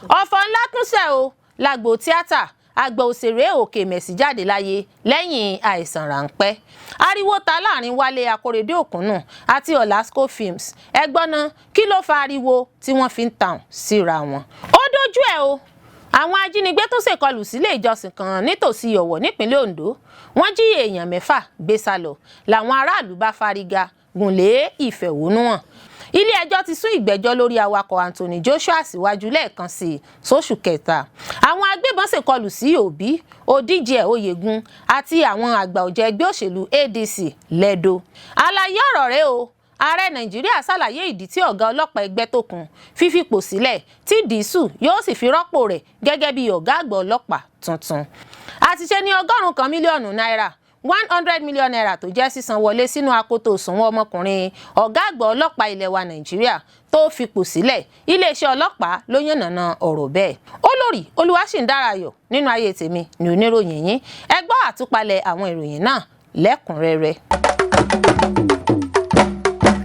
ọ̀fọ̀ ńlá tún ṣẹ̀ o lágbo tíátà àgbà òṣèré Okemesi jáde láyé lẹ́yìn àìsàn ráńpẹ́. Ariwo ta láàrin Wálé Akóredé-Òkúnnù àti Olasco Films. Ẹgbọ́n náà kí ló fa ariwo tí wọ́n fi ń tàn síra wọn. Ó dojú ẹ̀ o. Àwọn ajínigbé tún sekọlu siléèjọsìn kan nítòsí Ọ̀wọ̀ nípínlẹ Ondo. Wọ́n jí èèyàn 6 gbé salọ. Làwọn aráàlú bá fariga gúnlè ìfẹ̀hónúhàn. Ilé-ẹjọ́ ti sún ìgbẹ́jọ́ lórí awakọ̀ Anthony Joshua síwájú lẹ́ẹ̀kan sí sóṣù kẹta. Àwọn agbébọn sekọlu sí Obi, Odigie-oyegun àti àwọn àgbà ọ̀jẹ̀ ẹgbẹ́ òṣèlú ADC lẹ́dọ̀. Àlàyé ọ̀rọ̀ rẹ̀ o. Ààrẹ Nàìjíríà ṣàlàyé ìdí tí Ọ̀gá Ọlopaa Egbetokun fi Fipo Sile tí Disu yóò sì fi rọ́pò rẹ̀ gẹ́gẹ́ bí Ọ̀gá Àgbà Ọlọ́pàá Tuntun. Àtiṣe ní $100 mílíọ̀nù náírà 100 million naira tó jẹ́ sísan wọlé sínú akoto òṣùwọ̀n ọmọkùnrin Ọ̀gá Àgbà Ọlọ́pàá ilẹ̀ wa Nàìjíríà tó fipò sílẹ̀. Ileesẹ Ọlọpa ló yànnàná ọ̀rọ̀ bẹ́ẹ̀. Olórí Olúwaṣìndárayọ̀ nínú ayé tèmi ní oníròyìn yín. Ẹ gbọ́ àtúpalẹ̀ àwọn ìròyìn náà lẹ́kùnrẹ́rẹ́.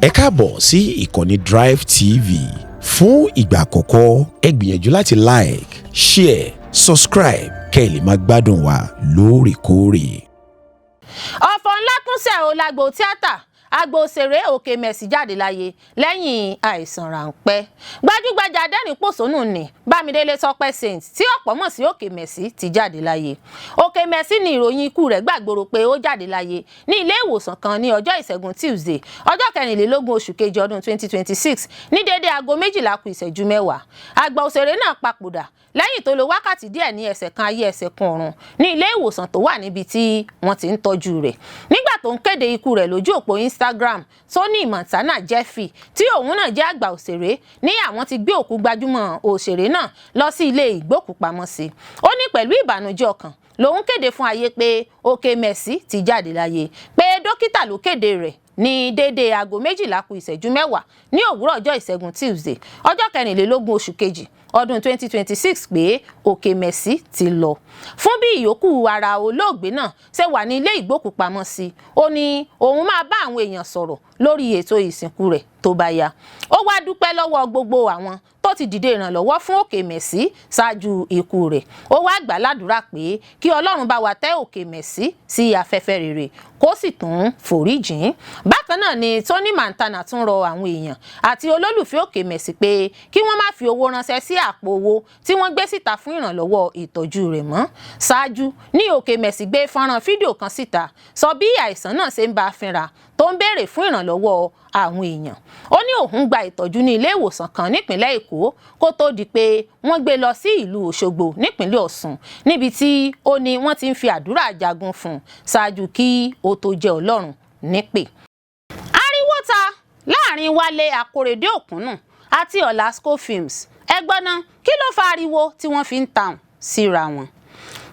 Ẹ káàbọ̀ sí ìkànnì Drive TV. Fún ìgbà àkọ́kọ́, ẹ gbìyànjú láti like, share, subscribe kẹ́ ẹ lè máa gbádùn wa lóòrèkóòrè. Ọ̀fọ̀ ńlá tún ṣẹ̀ o lágbo tíátà. Àgbà òṣèré Okemesi jáde láyé lẹ́yìn àìsàn ráńpẹ́. Gbajúgbajà adẹ́rìn-pòṣónù ni Bámidélé Tọ́pẹ́ Saint tí ọ̀pọ̀ mọ̀ sí Okemesi ti jáde láyé. Okemesi ní ìròyìn ikú rẹ̀ gbàgbóró pé ó jáde láyé ní ilé ìwòsàn kan ní ọjọ́ Ìṣẹ́gun Tuesday ọjọ́ 24 oṣù kejì ọdún 2026 ní dédé aago 12:10. Àgbà òṣèré náà papòdà lẹ́yìn tó lò wákàtí díẹ̀ ní ẹsẹ̀ kan ayé ẹsẹ̀ kan ọ̀run ní ilé ìwòsàn tó wà níbi tí wọ́n ti ń tọ́jú rẹ̀. Nígbà tó ń kéde ikú rẹ̀ lójú òpó Instagram, Tony Montana Jeffy tí òun náà jẹ́ àgbà òṣèré ní àwọn ti gbé òkú gbajúmọ̀ òṣèré náà lọ sí ilé ìgbókùpamọ́sí. Ó ní pẹ̀lú ìbànújẹ́ ọkàn lòun kéde fún ayé pé Okemesi ti jáde láyé, pé dókítà ló kéde rẹ̀ ní dédé aago 12:10 ní òwúrọ̀ ọjọ́ Ìṣẹ́gun Tuesday ọjọ́ 24 oṣù kejì ọdún 2026 pé Okemesi ti lọ. Fún bí ìyókù ara olóògbé náà ṣe wà ní ilé ìgbókùpamọ́sí, ó ní òun máa bá àwọn èèyàn sọ̀rọ̀ lórí ètò ìsìnkú rẹ̀ tó bá yá. Ó wá dúpẹ́ lọ́wọ́ gbogbo àwọn tó ti dìde ìrànlọ́wọ́ fún Okemesi ṣáájú ikú rẹ̀. Ó wá gbà ládùúrà pé kí Ọlọ́run bá wa tẹ́ Okemesi sí afẹ́fẹ́ rere kó sì tún foríjìn. Bákan náà ni Tony Montana tún rọ àwọn èèyàn àti olólùfẹ́ Okemesi pé kí wọ́n má fi owó ránṣẹ́ sí àpò owó tí wọ́n gbé síta fún ìrànlọ́wọ́ ìtọ́jú rẹ̀ mọ́. Ṣáájú ní Okemesi gbé fọ́nrán fídíò kan síta sọ bí àìsàn náà ṣe ń bá a fínra tó ń béèrè fún ìrànlọ́wọ́ àwọn èèyàn. Ó ní òun gba ìtọ́jú ní ilé ìwòsàn kan nípínlẹ̀ Èkó kó tó di pé wọ́n gbé lọ sí ìlú Òṣogbo nípínlẹ̀ Ọ̀ṣun níbi tí ó ní wọ́n ti ń fi àdúrà jagun fún un ṣáájú kí ó tó jẹ́ Ọlọ́run nípè. Ariwo ta láàrin Wálé Akóredé-Òkúnnù àti Olasco Films. Ẹgbọ́n náà kí ló fa ariwo tí wọ́n fi ń tàn síra wọn.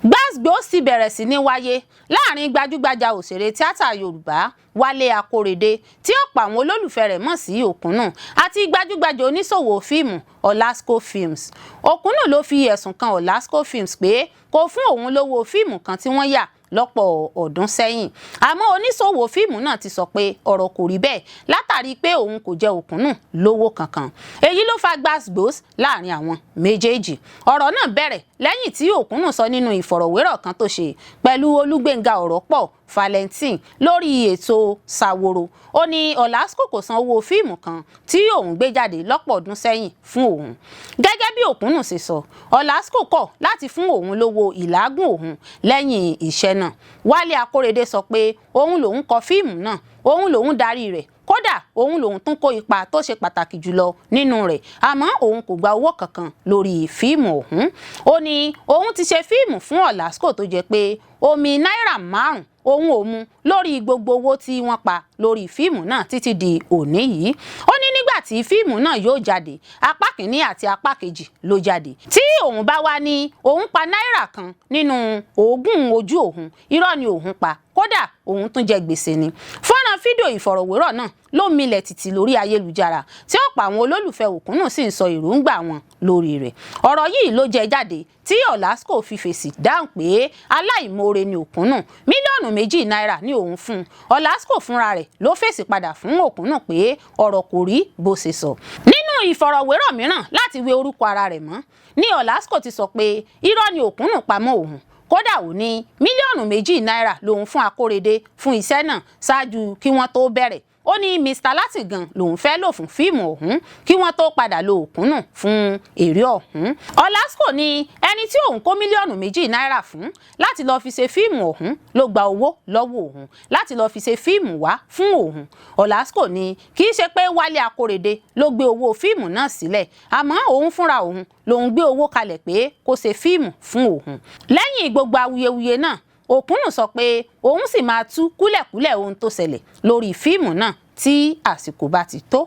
Gbàgbó sì bẹ̀rẹ̀ sí ní wáyé láàrin gbajúgbajà òṣèré tíátà Yorùbá Wálé Akóredé tí ọ̀pọ̀ àwọn olólùfẹ́ rẹ̀ mọ̀ sí Òkúnnù àti gbajúgbajà oníṣòwò fíìmù Olasco Films. Òkúnnù ló fi ẹ̀sùn kan Olasco Films pé kò fún òun lówó fíìmù kan tí wọ́n yà lọ́pọ̀ ọdún sẹ́yìn. Àmọ́ oníṣòwò fíìmù náà ti sọ pé ọ̀rọ̀ kò rí bẹ́ẹ̀ látàrí pé òun kò jẹ Òkúnnù lówó kankan. Èyí ló fa gbàgbós láàrin àwọn méjèèjì. Ọ̀rọ̀ náà bẹ̀rẹ̀ lẹ́yìn tí Òkúnnù sọ nínú ìfọ̀rọ̀wérọ̀ kan tó ṣe pẹ̀lú Olúgbénga Ọ̀rọ̀pọ̀ Valentine lórí ètò Ṣàwòrò. Ó ní Olasco kò san owó fíìmù kan tí òun gbé jáde lọ́pọ̀ ọdún sẹ́yìn fún òun. Gẹ́gẹ́ bí Òkúnnù ṣe sọ, Olasco kọ̀ láti fún òun lówó ìlágùn òun lẹ́yìn iṣẹ́ náà. Wálé Akóredé sọ pé òun lòun kọ fíìmù náà, òun lòun darí rẹ̀, kódà òun lòun tún kó ipa tó ṣe pàtàkì jùlọ nínú rẹ̀, àmọ́ òun kò gba owó kankan lórí fíìmù ọ̀hún. Ó ní òun ti ṣe fíìmù fún Olasco tó jẹ́ pé omi náírà 5 òun ò mu lórí gbogbo owó tí wọ́n pa lórí fíìmù náà títí di òní yìí. Ó ní nígbà tí fíìmù náà yóò jáde, apá kìíní àti apá kejì ló jáde. Tí òun bá wá ní òun pa náírà kan nínú oògùn ojú òun, irọ́ ni òun pa, kódà òun tún jẹ gbèsè ni. Fọ́nrán fídíò ìfọ̀rọ̀wérọ̀ náà ló milẹ̀ tìtì lórí ayélujára tí ọ̀pọ̀ àwọn olólùfẹ́ Òkúnnù sì ń sọ èròǹgbà wọn lórí rẹ̀. Ọ̀rọ̀ yìí ló jẹ jáde tí Olasco fi fèsì dáhùn pé aláìmoore ni Òkúnnù, mílíọ̀nù 2 náírà ni òun fún un. Olasco fúnra rẹ̀ ló fèsì padà fún Òkúnnù pé ọ̀rọ̀ kò rí bó ṣe sọ. Nínú nínú ìfọ̀rọ̀wérọ̀ mìíràn láti wé orúkọ ara rẹ̀ mọ́ ní Ọlásùkò ti sọ pé irọ́ ni òkúnnù pamọ́ òun, kódà ó ní mílíọ̀nù 2 náírà lòun fún Akóredé fún iṣẹ́ náà ṣáájú kí wọ́n tó bẹ̀rẹ̀. Ó ní Mr. Látìgan lòun fẹ́ lò fún fíìmù ọ̀hún kí wọ́n tó padà lo òkúnnù fún èrè ọ̀hún. Ọlásùkò ní ẹni tí òun kó mílíọ̀nù 2 náírà fún láti lọ́ọ́ fi ṣe fíìmù ọ̀hún ló gba owó lọ́wọ́ òun láti lọ́ọ́ fi ṣe fíìmù wá fún òun. Ọlásùkò ní kì í ṣe pé Wálé Akóredé ló gbé owó fíìmù náà sílẹ̀, àmọ́ òun fúnra òun lòun gbé owó kalẹ̀ pé kó ṣe fíìmù fún òun. Lẹ́yìn gbogbo awuyewuye náà, òkúnnù sọ pé òun sì máa tú kúlẹ̀kúlẹ̀ ohun tó ṣẹlẹ̀ lórí fíìmù náà tí àsìkò bá ti tó.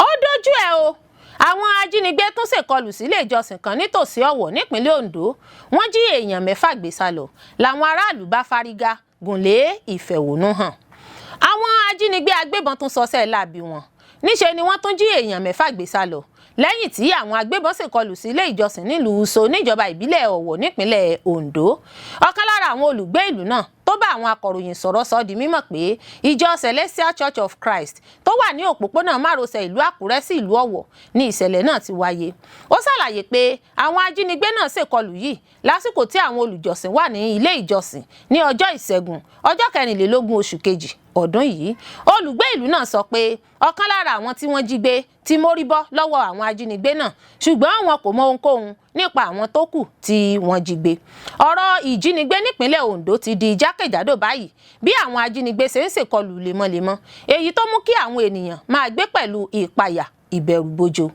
Ó dojú ẹ̀ o, àwọn ajínigbé tún ṣèkọlù síléèjọsìn kan nítòsí Ọ̀wọ̀ nípínlẹ̀ Ondo. Wọ́n jí èèyàn 6 gbé salọ, làwọn aráàlú bá fariga gúnlè ìfẹ̀hónúhàn. Àwọn ajínigbé agbébọn tún ṣọṣẹ́ láabi wọn, níṣe ni wọ́n tún jí èèyàn 6 gbé salọ lẹ́yìn tí àwọn agbébọn ṣèkọlù sí ilé ìjọsìn nílùú Uso níjọba ìbílẹ̀ Ọ̀wọ̀ nípínlẹ̀ Ondo. Ọ̀kan lára àwọn olùgbé ìlú náà tó bá àwọn akọ̀ròyìn sọ̀rọ̀ sọ di mímọ̀ pé ìjọ Celestial Church of Christ tó wà ní òpópónà márosẹ̀ ìlú Àkúrẹ́ sí ìlú Ọ̀wọ̀ ní ìṣẹ̀lẹ̀ náà ti wáyé. Ó ṣàlàyé pé àwọn ajínigbé náà ṣèkọlù yìí lásìkò tí àwọn olùjọ́sìn wà ní ilé ìjọsìn ní ọjọ́ Ìṣẹ́gun ọjọ́ 24 oṣù kejì ọdún yìí. Olùgbé ìlú náà sọ pé ọ̀kan lára àwọn tí wọ́n jí gbé ti mórí bọ́ lọ́wọ́ àwọn ajínigbé náà, ṣùgbọ́n wọn kò mọ ohunkóhun nípa àwọn tó kù tí wọ́n jí gbé. Ọ̀rọ̀ ìjínigbé nípínlẹ̀ Ondo ti di jákèjádò báyìí bí àwọn ajínigbé ṣe ń ṣèkọlù lemọ́lemọ́, èyí tó mú kí àwọn ènìyàn máa gbé pẹ̀lú ìpayà ìbẹ̀rùbojo.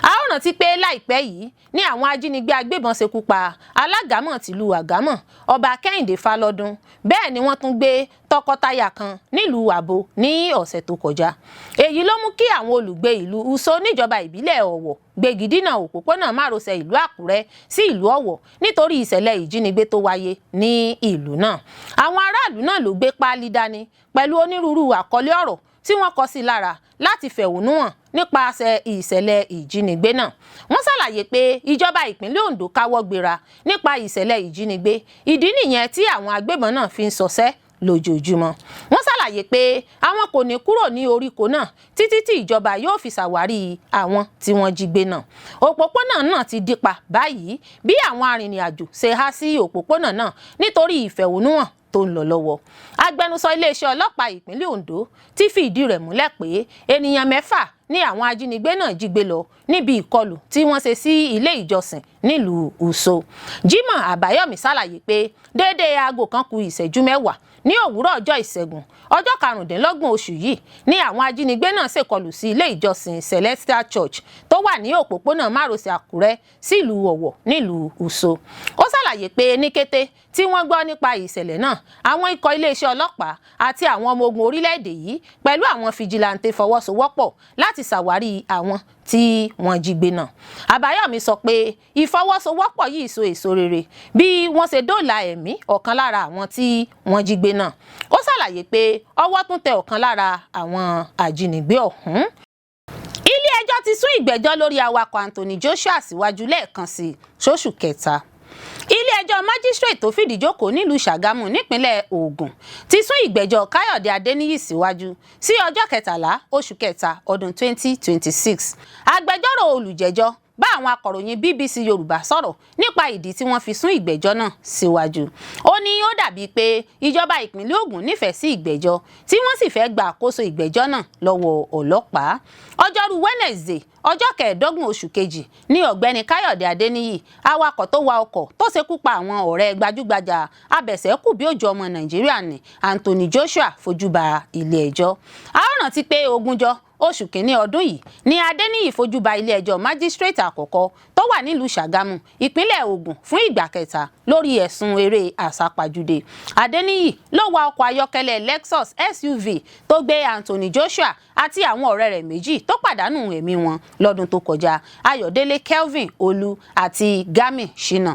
A ó rántí pé láìpẹ́ yìí ní àwọn ajínigbé agbébọn ṣekú pa alágàmọ̀ tìlú Àgámọ̀ Ọba Kẹ́hìndé Fálọ́dún, bẹ́ẹ̀ ni wọ́n tún gbé tọkọtaya kan nílùú Àbò ní ọ̀sẹ̀ tó kọjá. Èyí ló mú kí àwọn olùgbé ìlú Uso níjọba ìbílẹ̀ Ọ̀wọ̀ gbégidínà òpópónà márosẹ̀ ìlú Àkúrẹ́ sí ìlú Ọ̀wọ̀ nítorí ìṣẹ̀lẹ̀ ìjínigbé tó wáyé ní ìlú náà. Àwọn aráàlú náà ló gbé páálí dání pẹ̀lú onírúurú àkọlé ọ̀rọ̀ tí wọ́n kọ sí lára láti fẹ̀hónú hàn nípasẹ̀ ìṣẹ̀lẹ̀ ìjínigbé náà. Wọ́n ṣàlàyé pé ìjọba ìpínlẹ̀ Ondo káwọ́ gbéra nípa ìṣẹ̀lẹ̀ ìjínigbé, ìdí nìyẹn tí àwọn agbébọn náà fi ń ṣọṣẹ́ lójoojúmọ́. Wọ́n ṣàlàyé pé àwọn kò ní kúrò ní oríko náà títí tí ìjọba yóò fi ṣàwárí àwọn tí wọ́n jí gbé náà. Òpópónà náà ti dípa báyìí bí àwọn arìnrìn-àjò ṣe há sí òpópónà náà nítorí ìfẹ̀hónúhàn tó ń lọ lọ́wọ́. Agbẹnusọ Ileesẹ Ọlọpa ìpínlẹ̀ Ondo ti fi ìdí rẹ̀ múlẹ̀ pé ènìyàn 6 ní àwọn ajínigbé náà jí gbé lọ níbi ìkọlù tí wọ́n ṣe sí ilé ìjọsìn nílùú Uso. Jimoh Àbáyọ̀mí ṣàlàyé pé déédéé aago kan kù ìṣẹ́jú 10 ní òwúrọ̀ ọjọ́ Ìṣẹ́gun ọjọ́ 25 oṣù yìí ní àwọn ajínigbé náà ṣèkọlù sí ilé ìjọsìn Celestial Church tó wà ní òpópónà márosẹ̀ Àkúrẹ́ sílùú Ọ̀wọ̀ nílùú Uso. Ó ṣàlàyé pé ní kété tí wọ́n gbọ́ nípa ìṣẹ̀lẹ̀ náà, àwọn ikọ̀ Ileesẹ Ọlọpa àti àwọn ọmọ ogun orílẹ̀-èdè yìí pẹ̀lú àwọn fìjìláńtè fọwọ́sowọ́pọ̀ láti ṣàwárí àwọn tí wọ́n jí gbé náà. Àbáyọ̀mí sọ pé ìfọwọ́sowọ́pọ̀ yìí so èso rere bí wọ́n ṣe dóòlà ẹ̀mí ọ̀kan lára àwọn tí wọ́n jí gbé náà. Ó ṣàlàyé pé ọwọ́ tún tẹ ọ̀kan lára àwọn ajínigbé ọ̀hún. Ilé-ẹjọ́ ti sún ìgbẹ́jọ́ lórí awakọ̀ Anthony Joshua síwájú lẹ́ẹ̀kan sí oṣù kẹta. Ilé-ẹjọ́ májísírèètì tó fìdí jókòó nílùú Ṣàgámù nípínlẹ̀ Ògùn ti sún ìgbẹ́jọ́ Káyọ̀dé Adéníyì síwájú sí ọjọ́ 13 oṣù kẹta ọdún 2026. Agbẹjọ́rò olùjẹ́jọ́ bá àwọn akọ̀ròyìn BBC Yorùbá sọ̀rọ̀ nípa ìdí tí wọ́n fi sún ìgbẹ́jọ́ náà síwájú. Ó ní ó dàbí pé ìjọba ìpínlẹ̀ Ògùn nífẹ̀ẹ́ sí ìgbẹ́jọ́ tí wọ́n sì fẹ́ gba àkóso ìgbẹ́jọ́ náà lọ́wọ́ ọlọ́pàá. Ọjọ́rú Wednesday ọjọ́ 15 oṣù kejì ní ọ̀gbẹ́ni Káyọ̀dé Adéníyì, awakọ̀ tó wa ọkọ̀ tó ṣekú pa àwọn ọ̀rẹ́ gbajúgbajà abẹ̀sẹ̀kù bí òjò ọmọ Nàìjíríà ní Anthony Joshua fojú ba ilé-ẹjọ́. A ó rántí pé 20 oṣù kìíní ọdún yìí ni Adéníyì fojú ba ilé-ẹjọ́ májísírèètì àkọ́kọ́ tó wà nílùú Ṣàgámù ìpínlẹ̀ Ògùn fún ìgbà kẹta lórí ẹ̀sùn eré àsápajúdé. Adéníyì ló wa ọkọ̀ ayọ́kẹ́lẹ́ Lexus SUV tó gbé Anthony Joshua àti àwọn ọ̀rẹ́ rẹ̀ méjì tó pàdánù ẹ̀mí wọn lọ́dún tó kọjá, Ayọ̀délé Kelvin Olú àti Gami Shina.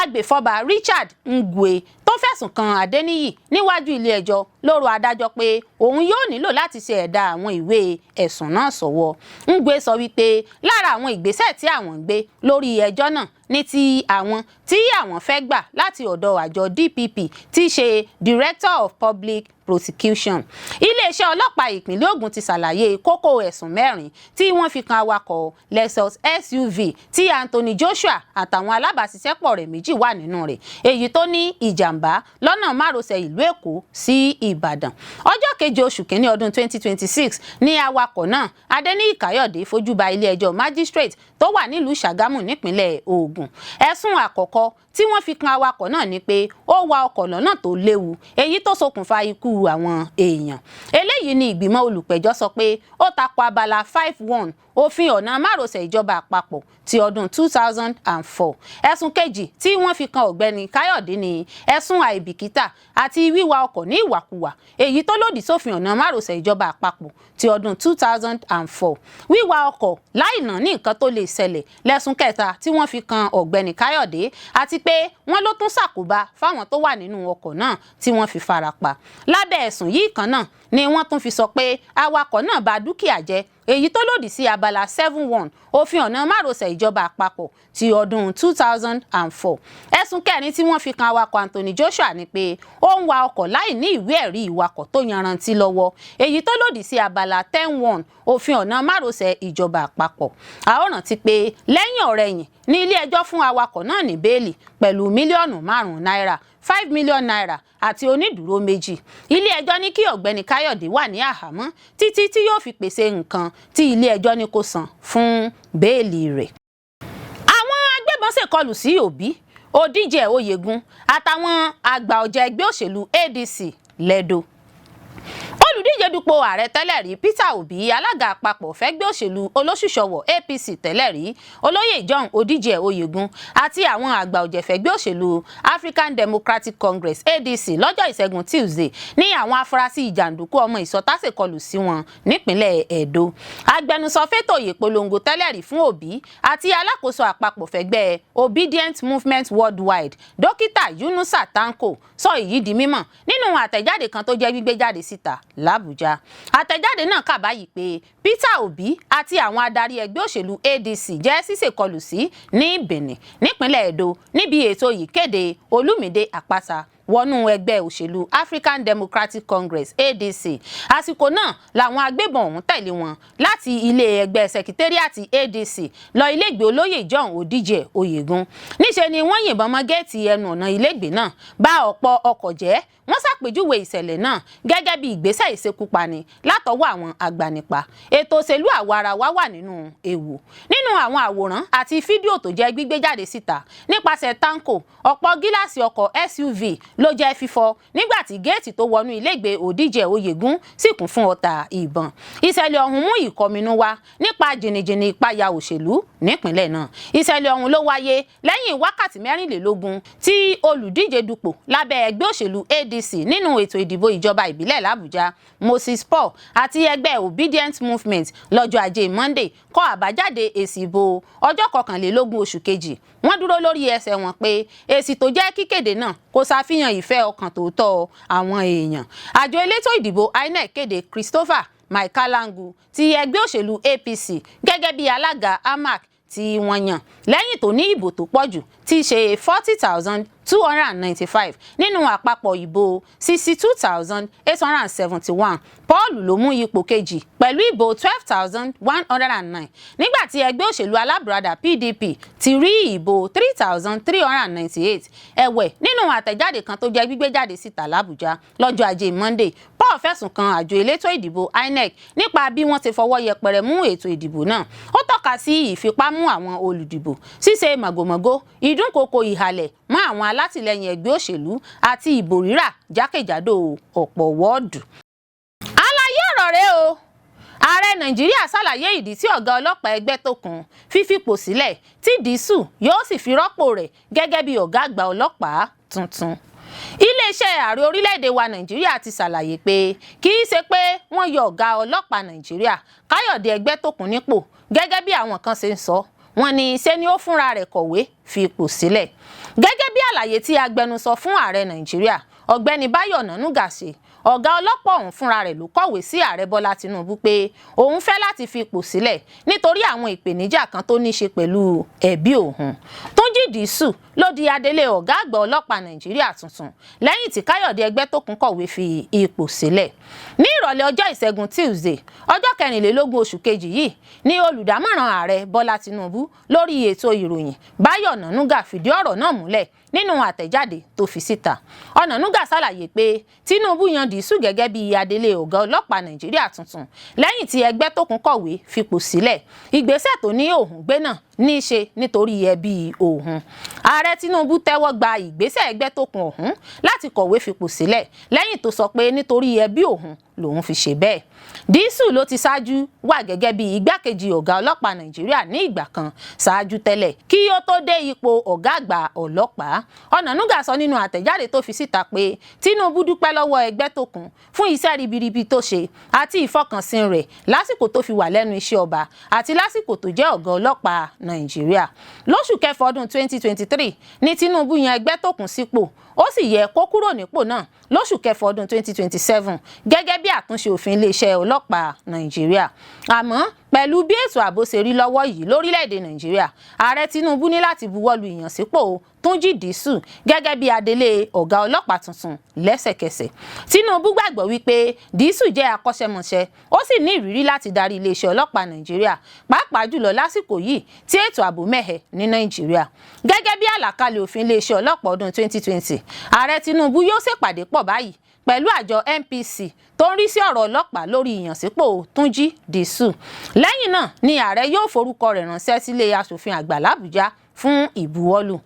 Agbèfọ́ba Richard Ngwe tó fẹ̀sùn kan Adéníyì níwájú ilé-ẹjọ́ ló rọ adájọ́ pé òun yóò nílò láti ṣe ẹ̀dà àwọn ìwé ẹ̀sùn náà sọ́wọ́. Ngwe sọ wípé lára àwọn ìgbésẹ̀ tí àwọn ń gbé lórí ẹjọ́ náà ní ti àwọn tí àwọn fẹ́ gbà láti ọ̀dọ̀ àjọ DPP tí í ṣe Director of Public Prosecution. Ileesẹ Ọlọpa ìpínlẹ̀ Ògùn ti ṣàlàyé kókó ẹ̀sùn 4 tí wọ́n fi kan awakọ̀ Lexus SUV tí Anthony Joshua àtàwọn alábàáṣiṣẹ́pọ̀ rẹ̀ méjì wà nínú rẹ̀, èyí tó ní ìjàmbá lọ́nà márosẹ̀ ìlú Èkó sí Ìbàdàn. Ọjọ́ 7 oṣù kìíní ọdún 2026 ní awakọ̀ náà Adéníyì Káyọ̀dé fojú ba ilé-ẹjọ́ magistrate tó wà nílùú Ṣàgámù nípínlẹ̀ Ògùn. Ẹ̀sùn àkọ́kọ́ tí wọ́n fi kan awakọ̀ náà ni pé ó wa ọkọ̀ lọ́nà tó léwu, èyí tó ṣokùnfà ikú àwọn èèyàn. Eléyìí ni ìgbìmọ̀ olùpẹ̀jọ́ sọ pé ó tako abala 5(1) òfin ọ̀nà márosẹ̀ ìjọba àpapọ̀ ti ọdún 2004. Ẹ̀sùn kejì tí wọ́n fi kan ọ̀gbẹ́ni Káyọ̀dé ni ẹ̀sùn àìbìkítà àti wíwa ọkọ̀ ní ìwàkuwà, èyí tó lòdì sófin ọ̀nà márosẹ̀ ìjọba àpapọ̀ ti ọdún 2004. Wíwa ọkọ̀ láìná ní nǹkan tó lè ṣẹlẹ̀ lẹ́sùn kẹta tí wọ́n fi kan ọ̀gbẹ́ni Káyọ̀dé, àti pé wọ́n ló tún ṣàkóbá fáwọn tó wà nínú ọkọ̀ náà tí wọ́n fi farapa. Lábẹ́ ẹ̀sùn yìí kan náà ni wọ́n tún fi sọ pé awakọ̀ náà bà dúkìá jẹ́, èyí tó lòdì sí abala 7(1) òfin ọ̀nà márosẹ̀ ìjọba àpapọ̀ ti ọdún 2004. Ẹ̀sùn kẹrin tí wọ́n fi kan awakọ̀ Anthony Joshua ni pé ó ń wa ọkọ̀ láì ní ìwé ẹ̀rí ìwakọ̀ tó yanrantí lọ́wọ́, èyí tó lòdì sí abala 10(1) òfin ọ̀nà márosẹ̀ ìjọba àpapọ̀. A ó rántí pé lẹ́yìn ọ̀rẹ̀yìn ní ilé-ẹjọ́ fún awakọ̀ náà ní bẹ́ẹ̀lì pẹ̀lú mílíọ̀nù 5 náírà, 5 million naira àti onídùúró 2. Ilé-ẹjọ́ ní kí ọ̀gbẹ́ni Káyọ̀dé wà ní àhámọ́ títí tí yóò fi pèsè nǹkan tí ilé-ẹjọ́ ní kó san fún bẹ́ẹ̀lì rẹ̀. Àwọn agbébọn ṣèkọlù sí Òbí, Odigie-oyegun àtàwọn àgbà ọ̀jẹ̀ ẹgbẹ́ òṣèlú ADC lẹ́dọ̀. Olùdíje dupò ààrẹ tẹ́lẹ̀ rí Peter Obi, alága àpapọ̀ fẹ́gbẹ́ òṣèlú olóṣùṣọwọ̀ APC tẹ́lẹ̀ rí olóyè John Odigie-oyegun àti àwọn àgbà ọ̀jẹ̀ fẹ́gbẹ́ òṣèlú African Democratic Congress ADC lọ́jọ́ Ìṣẹ́gun Tuesday ní àwọn afurasí ìjàǹdùkú ọmọ ìsọ̀tá ṣèkọlù sí wọn nípínlẹ̀ Edo. Agbẹnusọ fétò ìpolongo tẹ́lẹ̀ rí fún Obi àti alákòóso àpapọ̀ fẹ́gbẹ́ Obedient Movement Worldwide Dókítà Yunusa Tanko sọ èyí di mímọ̀ nínú àtẹ̀jáde kan tó jẹ́ gbígbé jáde síta l'Àbújá. Àtẹ̀jáde náà kà báyìí pé Peter Obi àti àwọn adarí ẹgbẹ́ òṣèlú ADC jẹ́ ṣíṣèkọlù sí ní Benin nípínlẹ̀ Edo níbi ètò ìkéde Olúmídé Àpáta wọnú ẹgbẹ́ òṣèlú African Democratic Congress ADC. Àsìkò náà làwọn agbébọn ọ̀hún tẹ̀lé wọn láti ilé ẹgbẹ́ sẹkítẹ́ríàtì ADC lọ ilégbèé olóyè John Odigie-oyegun. Níṣe ni wọ́n yìnbọn mọ́ géètì ẹnu ọ̀nà ilégbèé náà, bà ọ̀pọ̀ ọkọ̀ jẹ́. Wọ́n ṣàpèjúwe ìṣẹ̀lẹ̀ náà gẹ́gẹ́ bí ìgbésẹ̀ ìṣekúpani látọwọ́ àwọn agbanipa. Ètò òṣèlú àwarawa wà nínú ewu. Nínú àwọn àwòrán àti fídíò tó jẹ́ gbígbé jáde síta nípasẹ̀ Tanko, ọ̀pọ̀ gíláàsì ọkọ̀ SUV ló jẹ́ fífọ́ nígbà tí géètì tó wọnú ilégbèé Odigie-oyegun sì kún fún ọta ìbọn. Ìṣẹ̀lẹ̀ ọ̀hún mú ìkọminú wá nípa jìnnìjìnnì ìpayà òṣèlú nípínlẹ̀ náà. Ìṣẹ̀lẹ̀ ọ̀hún ló wáyé lẹ́yìn wákàtí 24 tí olùdíje dupò lábẹ́ ẹgbẹ́ òṣèlú ADC nínú ètò ìdìbò ìjọba ìbílẹ̀ l'Àbújá Moses Paul àti ẹgbẹ́ Obedient Movement lọ́jọ́ Ajé Monday kọ àbájáde èsì ìbò ọjọ́ 21 oṣù kejì. Wọ́n dúró lórí ẹsẹ̀ wọn pé èsì tó jẹ́ kíkéde náà kò ṣàfihàn ìfẹ́ ọkàn tòótọ́ àwọn èèyàn. Àjọ elétò ìdìbò INEC kéde Christopher Maikalangu ti ẹgbẹ́ òṣèlú APC gẹ́gẹ́ bí alága AMAC tí wọ́n yàn lẹ́yìn tó ní ìbò tó pọ̀jù tí í ṣe 40,295 nínú àpapọ̀ ìbò 62,871. Paul ló mú ipò kejì pẹ̀lú ìbò 12,109 nígbà tí ẹgbẹ́ òṣèlú alábùradà PDP ti rí ìbò 3,398. Ẹ̀wẹ̀ nínú àtẹ̀jáde kan tó jẹ́ gbígbé jáde síta l'Àbújá lọ́jọ́ Ajé Monday, Paul fẹ̀sùn kan àjọ elétò ìdìbò INEC nípa bí wọ́n ti fọwọ́ yẹpẹrẹ mú ètò ìdìbò náà. Ó tọ́ka sí ìfipámú àwọn olùdìbò, ṣíṣe màgòmágó, ìdúnkokò ìhàlẹ̀ mọ́ àwọn alátìlẹyìn ẹgbẹ́ òṣèlú àti ìbò rírà jákèjádò ọ̀pọ̀ wọ́ọ̀dù. Àlàyé ọ̀rọ̀ rẹ̀ o. Ààrẹ Nàìjíríà ṣàlàyé ìdí tí Ọ̀gá Ọlọ́pàá Egbetokun fi Fipo Sile tí Disu yóò sì fi rọ́pò rẹ̀ gẹ́gẹ́ bí ọ̀gá àgbà ọlọ́pàá tuntun. Iléeṣẹ́ ààrẹ orílẹ̀-èdè wa Nàìjíríà ti ṣàlàyé pé kì í ṣe pé wọ́n yọ ọ̀gá ọlọ́pàá Nàìjíríà Káyọ̀dé Egbetokun nípò gẹ́gẹ́ bí àwọn kan ṣe ń sọ. Wọ́n ní ṣe ni ó fúnra rẹ̀ kọ̀wé fi ipò sílẹ̀. Gẹ́gẹ́ bí àlàyé tí agbẹnusọ fún ààrẹ Nàìjíríà Ọ̀gbẹ́ni Báyọ̀ Nànúgà ṣe, Ọ̀gá Ọlọ́pàá ọ̀hún fúnra rẹ̀ ló kọ̀wé sí Ààrẹ Bọ́lá Tinubu pé òun fẹ́ láti fi ipò sílẹ̀ nítorí àwọn ìpèníjà kan tó ní ṣe pẹ̀lú ẹbí òun. Túnjí Disu ló di adelé ọ̀gá àgbà ọlọ́pàá Nàìjíríà tuntun lẹ́yìn tí Káyọ̀dé Ẹgbẹ́tókun kọ̀wé fi ipò sílẹ̀. Ní ìrọ̀lẹ́ ọjọ́ Ìṣẹ́gun Tuesday ọjọ́ 24 oṣù kejì yìí ni olùdámọ̀ràn Ààrẹ Bọ́lá Tinubu lórí ètò ìròyìn Báyọ̀ Ọ̀nànúgà fìdí ọ̀rọ̀ náà múlẹ̀ nínú àtẹ̀jáde tó fi síta. Ọ̀nànúgà ṣàlàyé pé Tinubu yan Disu gẹ́gẹ́ bí adelé ọ̀gá ọlọ́pàá Nàìjíríà tuntun lẹ́yìn tí Ẹgbẹ́tókun kọ̀wé fipò sílẹ̀. Ìgbésẹ̀ tó ní òun gbé náà ní í ṣe nítorí ẹbí òun. Ààrẹ Tinubu tẹ́wọ́ gba ìgbésẹ̀ Ẹgbẹ́tókun ọ̀hún láti kọ̀wé fipò sílẹ̀ lẹ́yìn tó sọ pé nítorí ẹbí òun lòun fi ṣe bẹ́ẹ̀. Disu ló ti ṣáájú wà gẹ́gẹ́ bí igbákejì ọ̀gá ọlọ́pàá Nàìjíríà ní ìgbà kan ṣáájú tẹ́lẹ̀ kí ó tó dé ipò ọ̀gá àgbà ọlọ́pàá. Ọ̀nànúgà sọ nínú àtẹ̀jáde tó fi síta pé Tinubu dúpẹ́ lọ́wọ́ Ẹgbẹ́tókun fún iṣẹ́ ribiribi tó ṣe àti ìfọkànsìn rẹ̀ lásìkò tó fi wà lẹ́nu iṣẹ́ ọba àti lásìkò tó jẹ́ ọ̀gá ọlọ́pàá Nàìjíríà. Lóṣù kẹfà ọdún 2023 ní Tinubu yan Ẹgbẹ́tókun sípò ó sì yẹ kó kúrò nípò náà lóṣù kẹfà ọdún 2027 gẹ́gẹ́ bí àtúnṣe òfin iléeṣẹ́ ọlọ́pàá Nàìjíríà. Àmọ́ pẹ̀lú bí ètò ààbò ṣe rí lọ́wọ́ yìí lórílẹ̀‐èdè Nàìjíríà, Ààrẹ Tinubu ní láti buwọ́lu ìyànsípò Túnjí Disu gẹ́gẹ́ bí adelé ọ̀gá ọlọ́pàá tuntun lẹ́sẹ̀kẹsẹ̀. Tinubu gbàgbọ́ wípé Disu jẹ́ akọ́ṣẹ́mọṣẹ́ ó sì ní ìrírí láti darí iléeṣẹ́ ọlọ́pàá Nàìjíríà pàápàá jùlọ lásìkò yìí tí ètò ààbò mẹ́hẹ ní Nàìjíríà. Gẹ́gẹ́ bí àlàkalẹ̀ òfin iléeṣẹ́ ọlọ́pàá ọdún 2020, Ààrẹ Tinubu yóò ṣèpàdé pọ̀ báyìí pẹ̀lú àjọ NPC tó ń rí sí ọ̀rọ̀ ọlọ́pàá lórí ìyànsípò Túnjí Disu. Lẹ́yìn náà ni ààrẹ yóò forúkọ rẹ̀ ránṣẹ́ sílé aṣòfin àgbà l'Àbújá fún ìbuwọ́lù.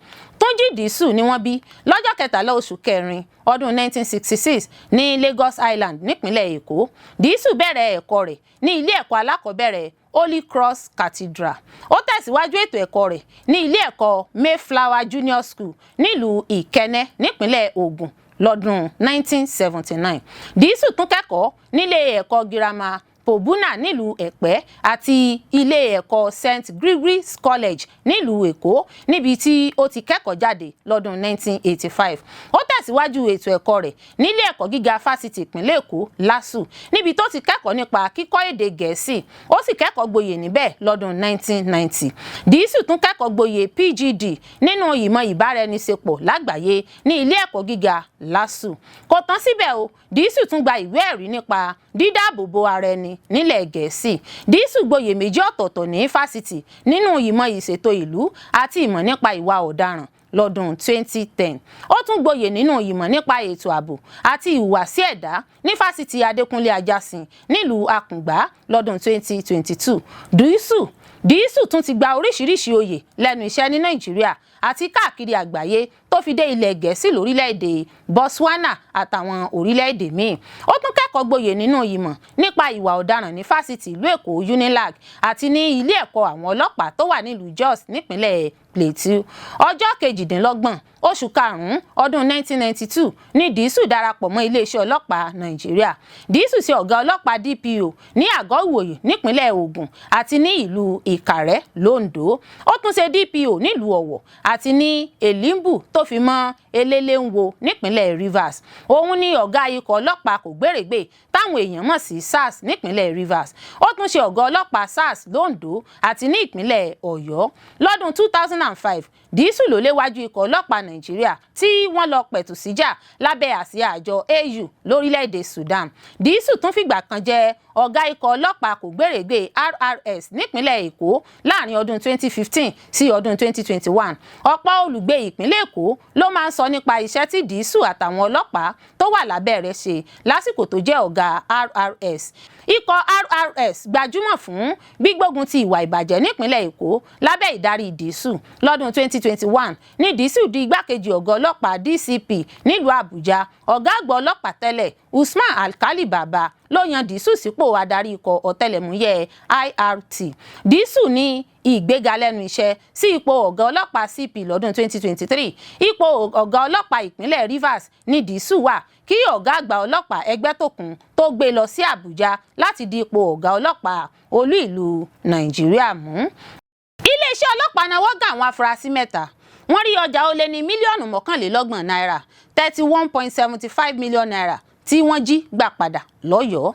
Túnjí Disu ni wọ́n bí lọ́jọ́ 13 oṣù kẹrin ọdún 1966 ní Lagos Island nípínlẹ̀ Èkó. Disu bẹ̀rẹ̀ ẹ̀kọ́ rẹ̀ ní ilé ẹ̀kọ́ alákọ̀ọ́bẹ̀rẹ̀ Holy Cross Cathedral. Ó tẹ̀síwájú ètò ẹ̀kọ́ rẹ̀ ní ilé ẹ̀kọ́ Mayflower Junior School nílùú Ìkẹ́nẹ́ nípínlẹ̀ Ògùn lọ́dún 1979. Disu tún kẹ́kọ̀ọ́ nílé ẹ̀kọ́ girama Pobuna nílùú Ẹ̀pẹ́ àti ilé ẹ̀kọ́ St Gregory's College nílùú Èkó níbi tí ó ti kẹ́kọ̀ọ́ jáde lọ́dún 1985. Ó tẹ̀síwájú ètò ẹ̀kọ́ rẹ̀ nílé ẹ̀kọ́ gíga fásitì ìpínlẹ̀ Èkó LASU níbi tó ti kẹ́kọ̀ọ́ nípa kíkọ́ èdè Gẹ̀ẹ́sì. Ó sì kẹ́kọ̀ọ́ gboyè níbẹ̀ lọ́dún 1990. Disu tún kẹ́kọ̀ọ́ gboyè PGD nínú ìmọ̀ ìbáraẹniṣepọ̀ lágbàáyé ní ilé ẹ̀kọ́ gíga LASU. Kò tán síbẹ̀ o, Disu tún gba ìwé ẹ̀rí nípa dídáàbòbò ara ẹni nílẹ̀ Gẹ̀ẹ́sì. Disu gboyè méjì ọ̀tọ̀ọ̀tọ̀ ní fásitì nínú ìmọ̀ ìṣètò ìlú àti ìmọ̀ nípa ìwà ọ̀daràn lọ́dún 2010. Ó tún gboyè nínú ìmọ̀ nípa ètò ààbò àti ìhùwàsí ẹ̀dá ní fásitì Adékúnlé Ajásin nílùú Àkùngbá lọ́dún 2022. Disu tún ti gba oríṣiríṣi oyè lẹ́nu iṣẹ́ ní Nàìjíríà àti káàkiri àgbáyé tó fi dé ilẹ̀ Gẹ̀ẹ́sì lórílẹ̀‐èdè Botswana àtàwọn orílẹ̀‐èdè míì. Ó tún kẹ́kọ̀ọ́ gboyè nínú ìmọ̀ nípa ìwà ọ̀daràn ní fásitì ìlú Èkó UNILAG àti ní ilé ẹ̀kọ́ àwọn ọlọ́pàá tó wà nílùú Jos nípínlẹ̀ Plateau. Ọjọ́ 28 oṣù karùn-ún ọdún 1992 ni Disu darapọ̀ mọ́ iléeṣẹ́ ọlọ́pàá Nàìjíríà. Disu ṣe ọ̀gá ọlọ́pàá DPO ní Àgọ́ Ìwòyè nípínlẹ̀ Ògùn àti ní ìlú Ìkàrẹ́ l'Ondo. Ó tún ṣe DPO nílùú Ọ̀wọ̀ àti ní Elimbu tó fi mọ́ Elelenwo nípínlẹ̀ Rivers. Òun ni ọ̀gá ikọ̀ ọlọ́pàá kò gbèrègbè táwọn èèyàn mọ̀ sí SARS nípínlẹ̀ Rivers. Ó tún ṣe ọ̀gá ọlọ́pàá SARS l'Ondo àti ní ìpínlẹ̀ Ọ̀yọ́. Lọ́dún 2005 Disu ló léwájú ikọ̀ ọlọ́pàá Nàìjíríà tí wọ́n lọ pẹ̀tù síjà lábẹ́ àsíá àjọ AU lórílẹ̀‐èdè Sudan. Disu tún fìgbà kan jẹ́ ọ̀gá ikọ̀ ọlọ́pàá kò gbèrègbè RRS nípínlẹ̀ Èkó láàrin ọdún 2015 sí ọdún 2021. Ọ̀pọ̀ olùgbé ìpínlẹ̀ Èkó ló máa ń sọ nípa iṣẹ́ tí Disu àtàwọn ọlọ́pàá tó wà lábẹ́ rẹ̀ ṣe lásìkò tó jẹ́ ọ̀gá RRS. Ikọ̀ RRS gbajúmọ̀ fún gbígbógun ti ìwà ìbàjẹ́ nípínlẹ̀ Èkó lábẹ́ ìdarí Disu. Lọ́dún 2021 ní Disu di igbákejì ọ̀gá ọlọ́pàá DCP nílùú Àbújá. Ọ̀gá àgbà ọlọ́pàá tẹ́lẹ̀ Usman Alkali Baba ló yan Disu sípò adarí ikọ̀ ọ̀tẹlẹ̀múyẹ́ IRT. Disu ní ìgbéga lẹ́nu iṣẹ́ sí ipò ọ̀gá ọlọ́pàá CP lọ́dún 2023. Ipò ọ̀gá ọlọ́pàá ìpínlẹ̀ Rivers ní Disu wà kí ọ̀gá àgbà ọlọ́pàá Ẹgbẹ́tókun tó gbé lọ sí Àbújá láti di ipò ọ̀gá ọlọ́pàá olú ìlú Nàìjíríà mú. Iléeṣẹ́ ọlọ́pàá náwó gà àwọn afurasí mẹ́ta. Wọ́n rí ọjà ó lé ní mílíọ̀nù 21 náírà 31.75 million naira tí wọ́n jí gbà padà lọ́yọ̀ọ́.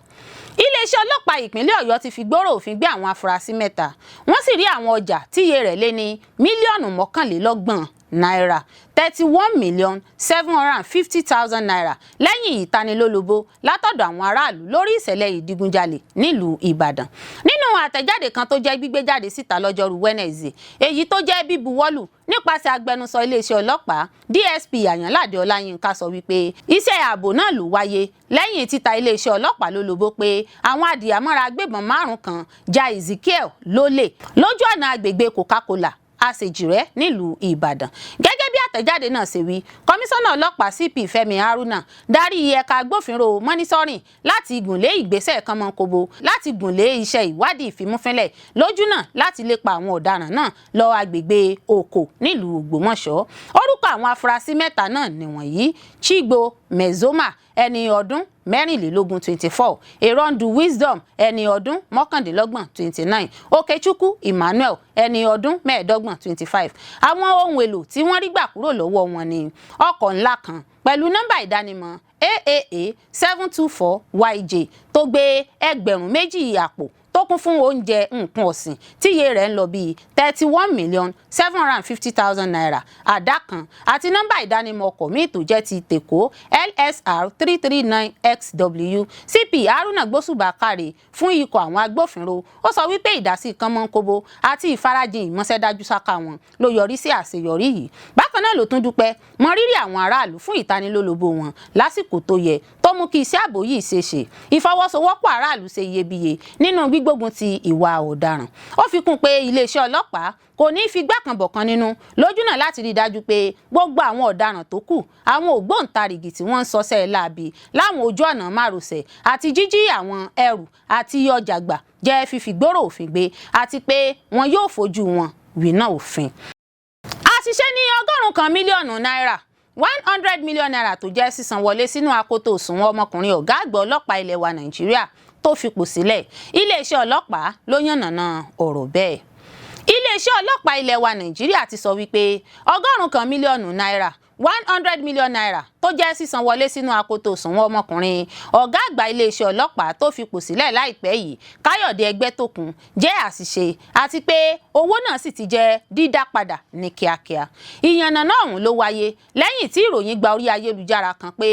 Iléeṣẹ́ ọlọ́pàá ìpínlẹ̀ Ọ̀yọ́ ti fi gbòòrò òfin gbé àwọn afurasí 3 wọ́n sì rí àwọn ọjà tíye rẹ̀ lé ní mílíọ̀nù 21 náírà 31,750,000 naira lẹ́yìn ìtanilólobó látọ̀dọ̀ àwọn aráàlú lórí ìṣẹ̀lẹ̀ ìdigunjalè nílùú Ìbàdàn. Nínú àtẹ̀jáde kan tó jẹ́ gbígbé jáde síta lọ́jọ́rú Wednesday, èyí tó jẹ́ bíbuwọ́lù nípasẹ̀ agbẹnusọ iléeṣẹ́ ọlọ́pàá DSP Àyànládé Ọláyínká sọ wípé iṣẹ́ ààbò náà ló wáyé lẹ́yìn títa iléeṣẹ́ ọlọ́pàá lólobó pé àwọn adìyàmọ́ra agbébọn 5 kan ja Ezekiel lólè lójú ọ̀nà agbègbè Coca-Cola Àṣejìrẹ́ nílùú Ìbàdàn. Gẹ́gẹ́ bí àtẹ̀jáde náà ṣe wí, kọmíṣánná ọlọ́pàá CP Fẹ́mi Haruna darí ẹ̀ka agbófinró mọ́nítọ́rìn láti gùnlé ìgbésẹ̀ kánmọ́nkóbó láti gùnlé iṣẹ́ ìwádìí ìfimúfínlẹ̀ lójú náà láti lépa àwọn ọ̀daràn náà lọ agbègbè Oko nílùú Ògbómọ̀ṣọ́. Orúkọ àwọn afurasí 3 náà nìwọ̀nyí: Chigbo Mezoma ẹni ọdún 24, Erondu Wisdom ẹni ọdún 29, Okechukwu Emmanuel ẹni ọdún 25. Àwọn ohun èlò tí wọ́n rí gbà kúrò lọ́wọ́ wọn ni ọkọ̀ ńlá kan pẹ̀lú nọ́mbà ìdánimọ̀ AAA 724YJ tó gbé ẹgbẹ̀rún 2 àpò tó kún fún oúnjẹ nǹkan ọ̀sìn tíye rẹ̀ ń lọ bíi 31,750,000 naira, àdá kan àti nọ́mbà ìdánimọ̀ ọkọ̀ míì tó jẹ́ ti tèkó LSR 339XW. CP Haruna gbósùbà káre fún ikọ̀ àwọn agbófinró. Ó sọ wípé ìdásí kánmọ́nkóbó àti ìfarajìn ìmọ̀ṣẹ́dájú sáká wọn ló yọrí sí àṣeyọrí yìí. Bákan náà ló tún dúpẹ́ mọ rírì àwọn aráàlú fún ìtanilólobó wọn lásìkò tó yẹ tó mú kí iṣẹ́ ààbò yìí ṣeéṣe. Ìfọwọ́sowọ́pọ̀ aráàlú ṣe iyebíye nínú gbígbógun ti ìwà ọ̀daràn. Ó fi kún pé iléeṣẹ́ ọlọ́pàá kò ní fi gbàkànbọ̀kan nínú lójúnà láti rí dájú pé gbogbo àwọn ọ̀daràn tó kù, àwọn ògbóǹtarìgì tí wọ́n ń ṣọṣẹ́ láabi láwọn ojú ọ̀nà márosẹ̀ àti jíjí àwọn ẹrù àti ọjà gbà jẹ́ fífi gbòòrò òfin gbé àti pé wọn yóò fojú wọn wíná òfin. Àṣìṣe ní 100 mílíọ̀nù náírà 100 million naira tó jẹ́ sísan wọlé sínú akoto òṣùwọ̀n ọmọkùnrin ọ̀gá àgbà ọlọ́pàá ilẹ̀ wa Nàìjíríà tó fipò sílẹ̀. Iléeṣẹ́ ọlọ́pàá ló yànnàná ọ̀rọ̀ bẹ́ẹ̀. Iléeṣẹ́ ọlọ́pàá ilẹ̀ wa Nàìjíríà ti sọ wípé 100 mílíọ̀nù náírà 100 million naira tó jẹ́ sísan wọlé sínú akoto òṣùwọ̀n ọmọkùnrin ọ̀gá àgbà iléeṣẹ́ ọlọ́pàá tó fipò sílẹ̀ láìpẹ́ yìí Káyọ̀dé Ẹgbẹ́tókun jẹ́ àṣìṣe àti pé owó náà sì ti jẹ́ dídá padà ní kíákíá. Ìyànnàná ọ̀hún ló wáyé lẹ́yìn tí ìròyìn gba orí ayélujára kan pé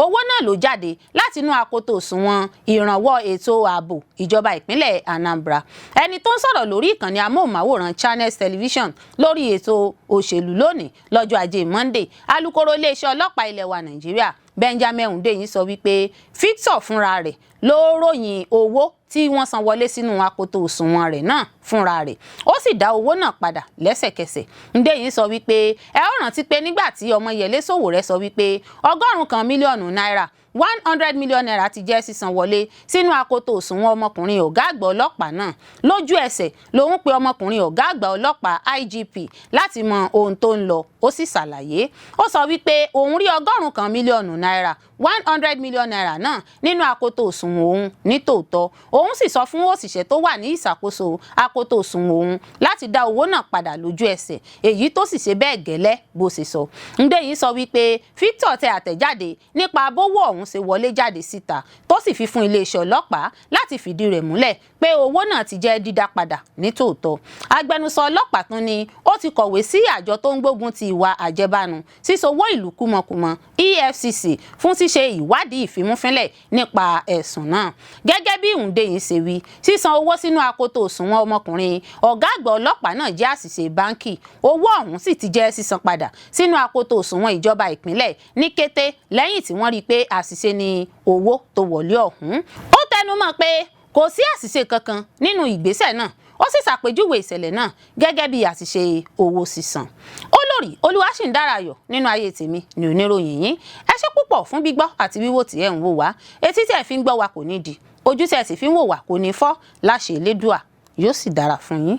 owó náà ló jáde látinú akoto òṣùwọ̀n ìrànwọ́ ètò ààbò ìjọba ìpínlẹ̀ Anambra. Ẹni tó ń sọ̀rọ̀ lórí ìkànnì amóhùnmáwòrán Channels Television lórí ètò òṣèlú lónìí lọ́jọ́ Ajé Monday, alukoro iléeṣẹ́ ọlọ́pàá ilẹ̀ wa Nàìjíríà Benjamin Hundeyin sọ wípé Victor fúnra rẹ̀ ló ròyìn owó tí wọ́n san wọlé sínú akoto òṣùwọ̀n rẹ̀ náà fúnra rẹ̀, ó sì dá owó náà padà lẹ́sẹ̀kẹsẹ̀. Hundeyin sọ wípé ẹ ó rántí pé nígbà tí Ọmọyẹlé Sowore sọ wípé 100 mílíọ̀nù náírà 100 million naira ti jẹ́ sísan wọlé sínú akoto òṣùwọ̀n ọmọkùnrin ọ̀gá àgbà ọlọ́pàá náà. Lójú ẹsẹ̀ lòun pe ọmọkùnrin ọ̀gá àgbà ọlọ́pàá IGP láti mọ ohun tó ń lọ, ó sì ṣàlàyé. Ó sọ wípé òun rí 100 mílíọ̀nù náírà 100 million naira náà nínú akoto òṣùwọ̀n òun nítòótọ́. Òun sì sọ fún òṣìṣẹ́ tó wà ní ìṣàkóso akoto òṣùwọ̀n òun láti dá owó náà padà lójú ẹsẹ̀, èyí tó sì ṣe bẹ́ẹ̀ gẹ́lẹ́ bó ṣe sọ. Hundeyin sọ wípé Victor tẹ àtẹ̀jáde nípa bówó ọ̀hún ṣe wọlé jáde síta tó sì fi fún iléeṣẹ́ ọlọ́pàá láti fìdí rẹ̀ múlẹ̀ pé owó náà ti jẹ́ dídá padà nítòótọ́. Agbẹnusọ ọlọ́pàá tún ni ó ti kọ̀wé sí àjọ tó ń gbógun ti ìwà àjẹbánu sísowó ìlú kúmọkùmọ EFCC fún ṣíṣe ìwádìí ìfimúfínlẹ̀ nípa ẹ̀sùn náà. Gẹ́gẹ́ bí Hundeyin ṣe wí, sísan owó sínú akoto òṣùwọ̀n ọmọkùnrin ọ̀gá àgbà ọlọ́pàá náà jẹ́ àṣìṣe báńkì. Owó ọ̀hún sì ti jẹ́ sísan padà sínú akoto òṣùwọ̀n ìjọba ìpínlẹ̀ ní kété lẹ́yìn tí wọ́n rí i pé àṣìṣe ni owó tó wọlé ọ̀hún. Ó tẹnumọ́ pé kò sí àṣìṣe kankan nínú ìgbésẹ̀ náà. Ó sì ṣàpèjúwe ìṣẹ̀lẹ̀ náà gẹ́gẹ́ bí àṣìṣe owó sísan. Olórí Olúwaṣìndárayọ̀ nínú ayé tèmi ni oníròyìn yín. Ẹ ṣé púpọ̀ fún gbígbọ́ àti wíwò tí ẹ ń wò wá. Etí tí ẹ fi ń gbọ́ wa kò ní di, ojú tí ẹ sì fi ń wò wá kò ní fọ́. Láṣẹ Elédùà yóò sì dára fún yín.